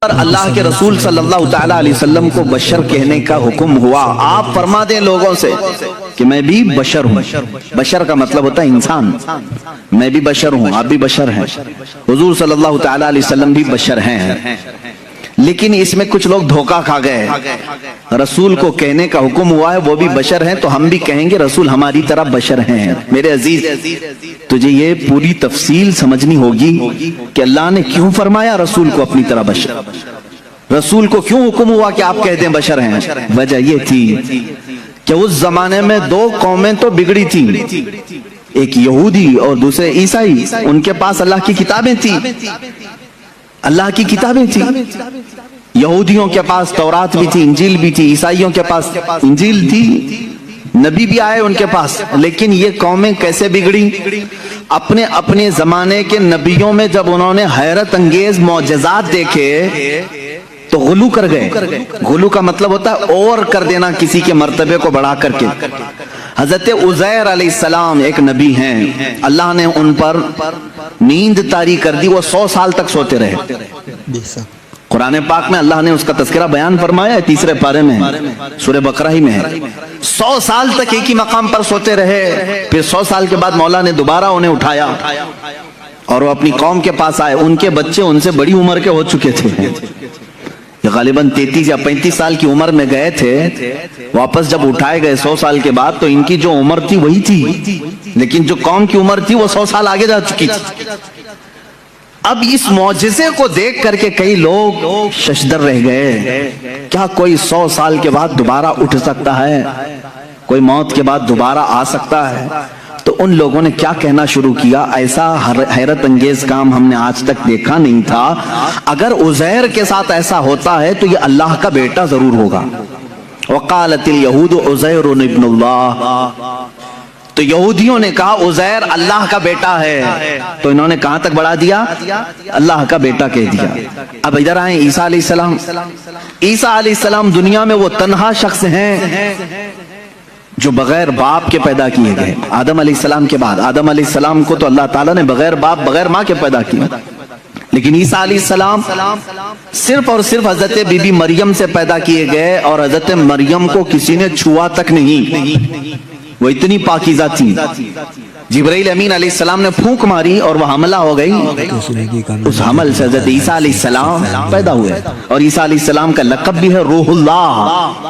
اور اللہ کے رسول صلی اللہ تعالیٰ علیہ وسلم کو بشر کہنے کا حکم ہوا، آپ فرما دیں لوگوں سے کہ میں بھی بشر ہوں۔ بشر کا مطلب ہوتا ہے انسان، میں بھی بشر ہوں، آپ بھی بشر ہیں، حضور صلی اللہ تعالیٰ علیہ وسلم بھی بشر ہیں۔ لیکن اس میں کچھ لوگ دھوکہ کھا گئے، رسول کو کہنے کا حکم ہوا ہے وہ بھی بشر ہیں تو ہم بھی کہیں گے رسول ہماری طرح بشر ہیں۔ میرے عزیز، تجھے یہ پوری تفصیل سمجھنی ہوگی کہ اللہ نے کیوں فرمایا رسول کو اپنی طرح بشر، رسول کو کیوں حکم ہوا کہ آپ کہہ دیں بشر ہیں۔ وجہ یہ تھی کہ اس زمانے میں دو قومیں تو بگڑی تھیں، ایک یہودی اور دوسرے عیسائی، ان کے پاس اللہ کی کتابیں تھیں، اللہ کی کتابیں تھیں۔ یہودیوں کے پاس تورات بھی تھی، انجیل بھی تھی، عیسائیوں کے پاس انجیل تھی، نبی بھی آئے ان کے پاس۔ لیکن یہ قومیں کیسے بگڑی؟ اپنے اپنے زمانے کے نبیوں میں جب انہوں نے حیرت انگیز معجزات دیکھے تو غلو کر گئے۔ غلو کا مطلب ہوتا ہے اور کر دینا، کسی کے مرتبے کو بڑھا کر کے۔ حضرت عزیر علیہ السلام ایک نبی ہیں، اللہ نے ان پر نیند طاری کر دی، وہ 100 سال تک سوتے رہے۔ قرآن پاک میں اللہ نے اس کا تذکرہ بیان فرمایا ہے، 3 پارے میں ہے، سورہ بقرہ ہی میں ہے۔ 100 سال تک ایک ہی مقام پر سوتے رہے، پھر 100 سال کے بعد مولا نے دوبارہ انہیں اٹھایا اور وہ اپنی قوم کے پاس آئے۔ ان کے بچے ان سے بڑی عمر کے ہو چکے تھے، یہ غالباً 33 یا 35 سال کی عمر میں گئے تھے، واپس جب اٹھائے گئے 100 سال کے بعد تو ان کی جو عمر تھی وہی تھی، لیکن جو قوم کی عمر تھی وہ 100 سال آگے جا چکی تھی۔ اب اس معجزے کو دیکھ کر کے کئی لوگ ششدر رہ گئے، کیا کوئی 100 سال کے بعد دوبارہ اٹھ سکتا ہے؟ کوئی موت کے بعد دوبارہ آ سکتا ہے؟ تو ان لوگوں نے کیا کہنا شروع کیا، ایسا حیرت انگیز کام ہم نے آج تک دیکھا نہیں تھا، اگر عزیر کے ساتھ ایسا ہوتا ہے تو یہ اللہ کا بیٹا ضرور ہوگا۔ وقالت الیہود عزیر ابن اللہ، تو یہودیوں نے کہا عزیر اللہ کا بیٹا ہے، تو انہوں نے کہاں تک بڑھا دیا، اللہ کا بیٹا کہہ دیا۔ اب ادھر آئیں عیسیٰ علیہ السلام۔ عیسیٰ علیہ السلام دنیا میں وہ تنہا شخص ہیں جو بغیر باپ کے پیدا کیے گئے۔ آدم علیہ السلام کے بعد، آدم علیہ السلام کو تو اللہ تعالیٰ نے بغیر باپ بغیر ماں کے پیدا کیا، لیکن عیسیٰ علیہ السلام صرف اور صرف حضرت بی بی مریم سے پیدا کیے گئے، اور حضرت مریم کو کسی نے چھوا تک نہیں، وہ اتنی پاکیزہ تھی۔ جبرائیل امین علیہ السلام نے پھونک ماری اور وہ حملہ ہو گئی، اس حمل سے حضرت عیسیٰ علیہ السلام پیدا ہوئے، اور عیسیٰ علیہ السلام کا لقب بھی ہے روح اللہ۔